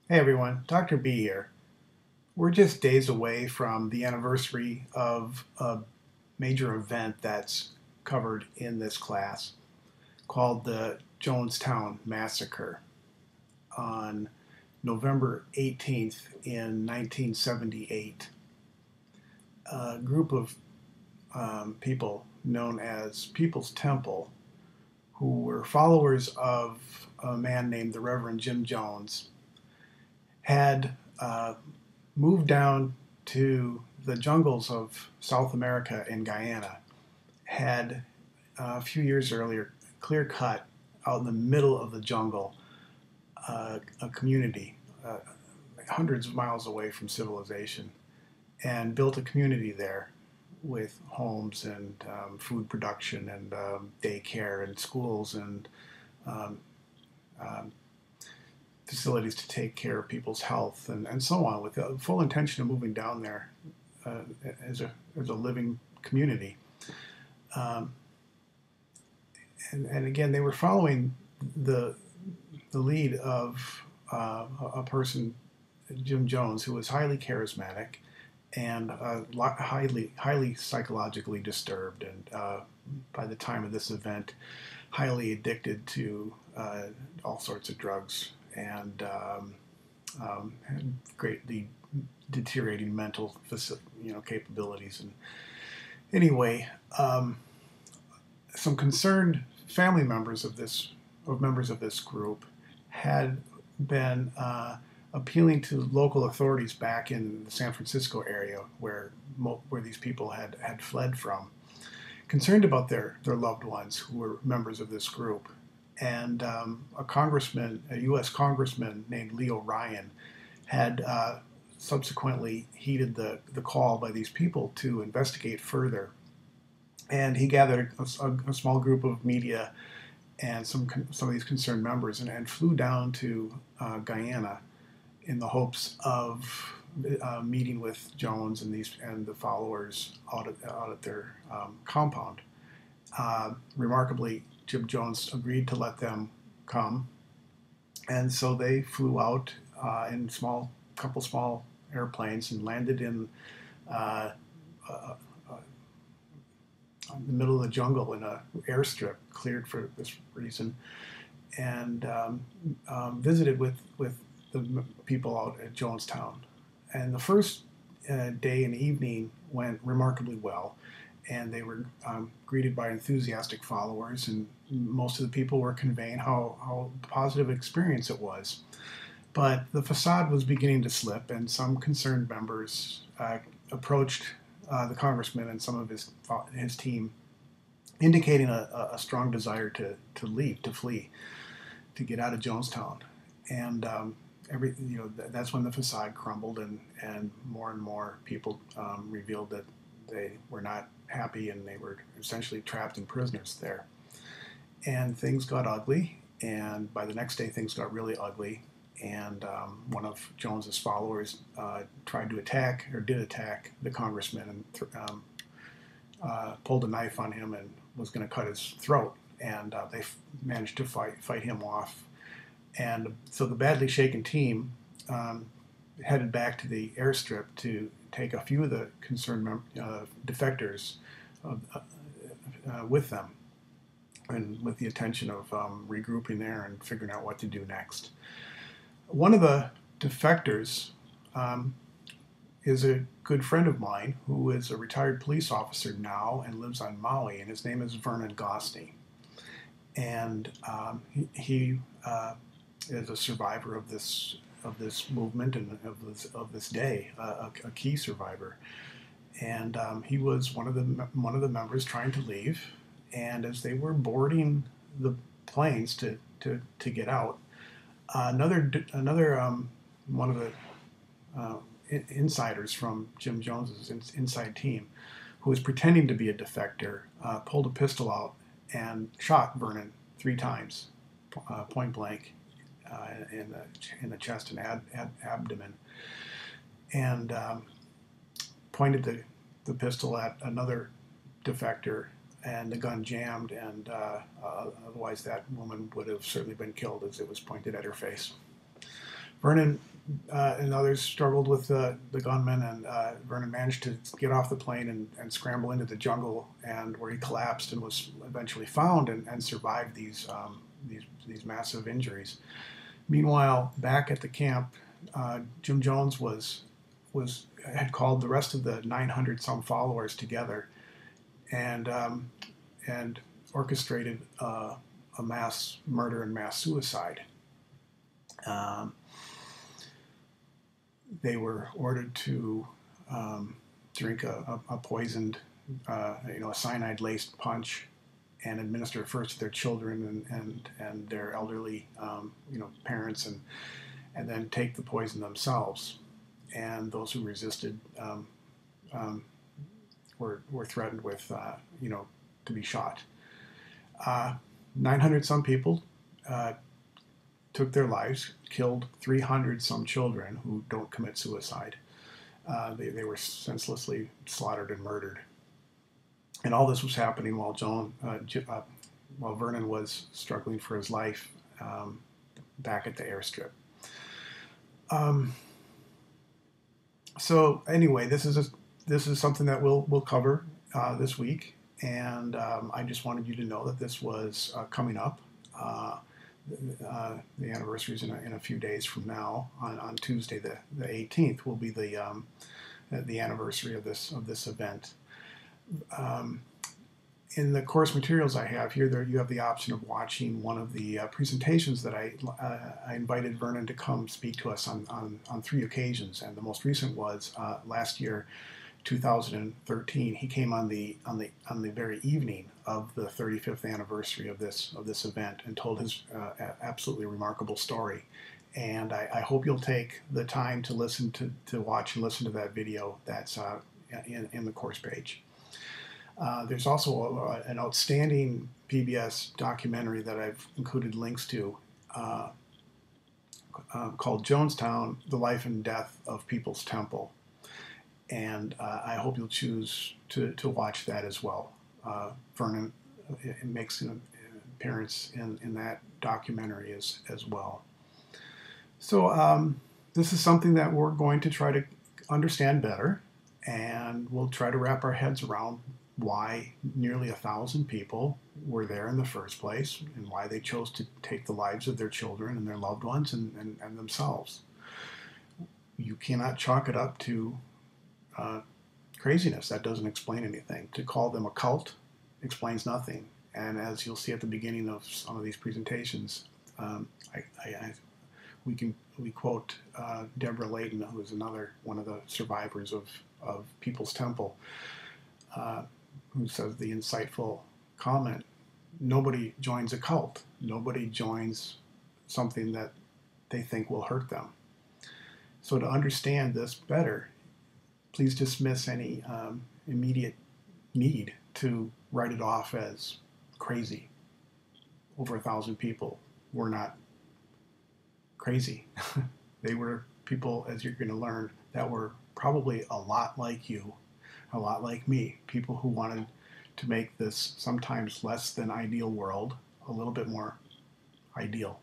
Hey everyone, Dr. B here. We're just days away from the anniversary of a major event that's covered in this class called the Jonestown Massacre on November 18th in 1978. A group of people known as People's Temple, who were followers of a man named the Reverend Jim Jones, had moved down to the jungles of South America and Guyana, had a few years earlier clear cut out in the middle of the jungle a community hundreds of miles away from civilization and built a community there with homes and food production and daycare and schools and um, um, facilities to take care of people's health and so on, with the full intention of moving down there uh, as a living community. Um, and again, they were following the the lead of a person, Jim Jones, who was highly charismatic and highly psychologically disturbed, and by the time of this event, highly addicted to all sorts of drugs and had greatly deteriorating mental capabilities. And anyway, some concerned family members of this group had been appealing to local authorities back in the San Francisco area where these people had fled from, concerned about their loved ones who were members of this group. And a U.S. congressman named Leo Ryan, had subsequently heeded the call by these people to investigate further. And he gathered a small group of media and some of these concerned members and flew down to Guyana in the hopes of meeting with Jones and the followers out at their compound. Remarkably, Jim Jones agreed to let them come, and so they flew out in couple small airplanes and landed uh, uh, in the middle of the jungle in a airstrip cleared for this reason, and visited with the people out at Jonestown. And the first day and evening went remarkably well, and they were greeted by enthusiastic followers, and most of the people were conveying how positive experience it was. But the facade was beginning to slip, and some concerned members approached the congressman and some of his team, indicating a strong desire to leave, to flee, to get out of Jonestown. And that's when the facade crumbled, and more people revealed that they were not happy and they were essentially trapped and prisoners there. And things got ugly, and by the next day things got really ugly. And one of Jones's followers did attack the congressman, and pulled a knife on him and was going to cut his throat. And they managed to fight him off. And so the badly shaken team headed back to the airstrip to take a few of the concerned defectors with them, and with the intention of regrouping there and figuring out what to do next. One of the defectors is a good friend of mine who is a retired police officer now and lives on Maui, and his name is Vernon Gosney. And he is a survivor of this movement and of this day, a key survivor. And he was one of the members trying to leave. And as they were boarding the planes to get out, another one of the insiders from Jim Jones's inside team, who was pretending to be a defector, pulled a pistol out and shot Vernon 3 times, point blank, in the chest and abdomen, and pointed the pistol at another defector, and the gun jammed, and otherwise that woman would have certainly been killed, as it was pointed at her face. Vernon and others struggled with the gunmen, and Vernon managed to get off the plane and scramble into the jungle, and where he collapsed and was eventually found and survived these massive injuries. Meanwhile, back at the camp, Jim Jones had called the rest of the 900 some followers together and and orchestrated a mass murder and mass suicide. Um, they were ordered to drink a poisoned, a cyanide-laced punch, and administer it first to their children and their elderly, parents, and then take the poison themselves. And those who resisted um, were threatened with, to be shot. 900 some people took their lives, killed 300 some children who don't commit suicide. They were senselessly slaughtered and murdered. And all this was happening while while Vernon was struggling for his life back at the airstrip. So anyway, this is something that we'll cover this week, and I just wanted you to know that this was coming up. The anniversary is in a few days from now. On Tuesday, the 18th, will be the anniversary of this event. In the course materials I have here, you have the option of watching one of the presentations that I invited Vernon to come speak to us on 3 occasions, and the most recent was last year, 2013. He came on the very evening of the 35th anniversary of this event and told his absolutely remarkable story. And I hope you'll take the time to watch and listen to that video that's in the course page. There's also an outstanding PBS documentary that I've included links to called Jonestown, The Life and Death of People's Temple. And I hope you'll choose to watch that as well. Vernon makes an appearance in that documentary as well. So this is something that we're going to try to understand better, and we'll try to wrap our heads around why nearly 1,000 people were there in the first place, and why they chose to take the lives of their children and their loved ones and themselves. You cannot chalk it up to craziness. That doesn't explain anything. To call them a cult explains nothing. And as you'll see at the beginning of some of these presentations, we quote Deborah Layton, who is another one of the survivors of People's Temple, who says the insightful comment: nobody joins a cult. Nobody joins something that they think will hurt them. So to understand this better, please dismiss any immediate need to write it off as crazy. Over 1,000 people were not crazy. They were people, as you're going to learn, that were probably a lot like you, a lot like me, people who wanted to make this sometimes less than ideal world a little bit more ideal.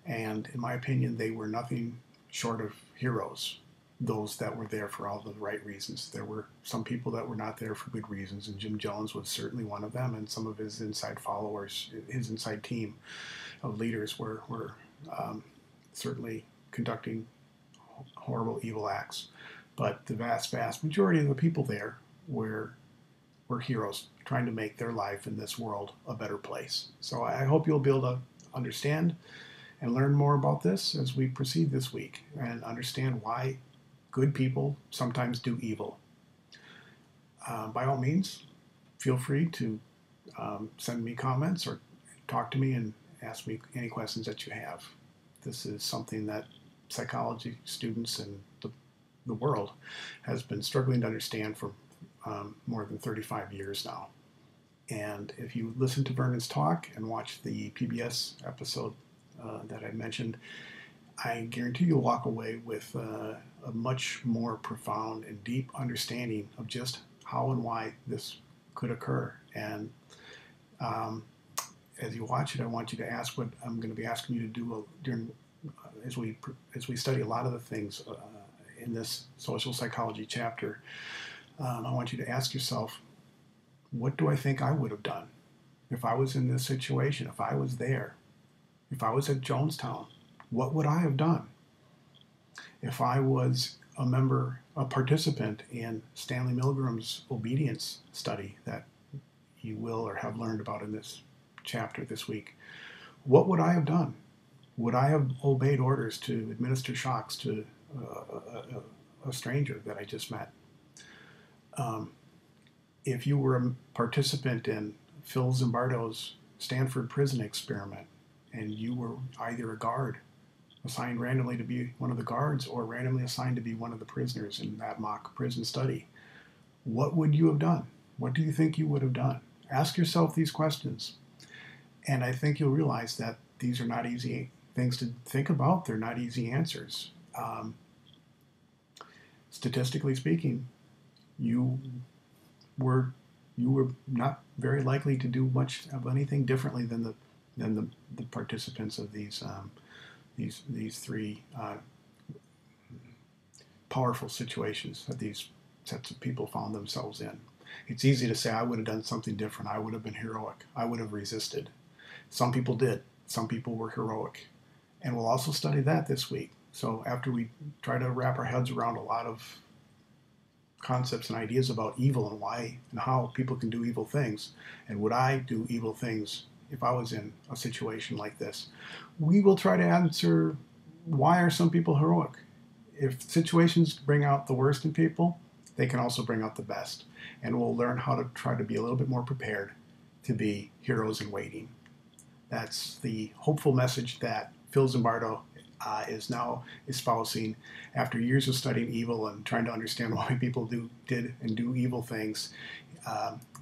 And in my opinion, they were nothing short of heroes, those that were there for all the right reasons. There were some people that were not there for good reasons, and Jim Jones was certainly one of them, and some of his inside followers, his inside team of leaders were certainly conducting horrible, evil acts. But the vast, vast majority of the people there were heroes trying to make their life in this world a better place. So I hope you'll be able to understand and learn more about this as we proceed this week, and understand why good people sometimes do evil. By all means, feel free to send me comments or talk to me and ask me any questions that you have. This is something that psychology students and the world has been struggling to understand for more than 35 years now. And if you listen to Vernon's talk and watch the PBS episode that I mentioned, I guarantee you'll walk away with a much more profound and deep understanding of just how and why this could occur. And as you watch it, I want you to ask what I'm going to be asking you to do during as we study a lot of the things in this social psychology chapter, I want you to ask yourself, what do I think I would have done if I was in this situation, if I was there, if I was at Jonestown? What would I have done if I was a participant in Stanley Milgram's obedience study that you will or have learned about in this chapter this week? What would I have done? Would I have obeyed orders to administer shocks to a stranger that I just met? If you were a participant in Phil Zimbardo's Stanford prison experiment and you were either a guard assigned randomly to be one of the guards or randomly assigned to be one of the prisoners in that mock prison study, what would you have done? What do you think you would have done? Ask yourself these questions. And I think you'll realize that these are not easy things to think about. They're not easy answers. Statistically speaking, you were not very likely to do much of anything differently than the participants of these three powerful situations that these sets of people found themselves in. It's easy to say, I would have done something different. I would have been heroic. I would have resisted. Some people did. Some people were heroic. And we'll also study that this week. So after we try to wrap our heads around a lot of concepts and ideas about evil and why and how people can do evil things, and would I do evil things if I was in a situation like this, we will try to answer, why are some people heroic? If situations bring out the worst in people, they can also bring out the best. And we'll learn how to try to be a little bit more prepared to be heroes in waiting. That's the hopeful message that Phil Zimbardo is now espousing after years of studying evil and trying to understand why people did and do evil things.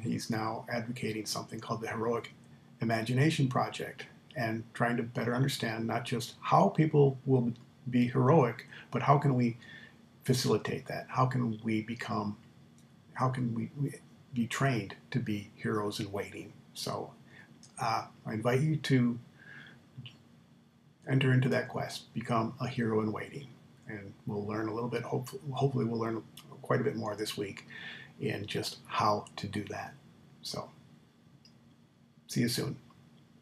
He's now advocating something called the Heroic Imagination Project and trying to better understand not just how people will be heroic, but how can we facilitate that? How can we be trained to be heroes in waiting? So I invite you to enter into that quest, become a hero in waiting. And we'll learn a little bit, hopefully we'll learn quite a bit more this week in just how to do that. So, see you soon.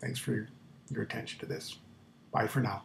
Thanks for your attention to this. Bye for now.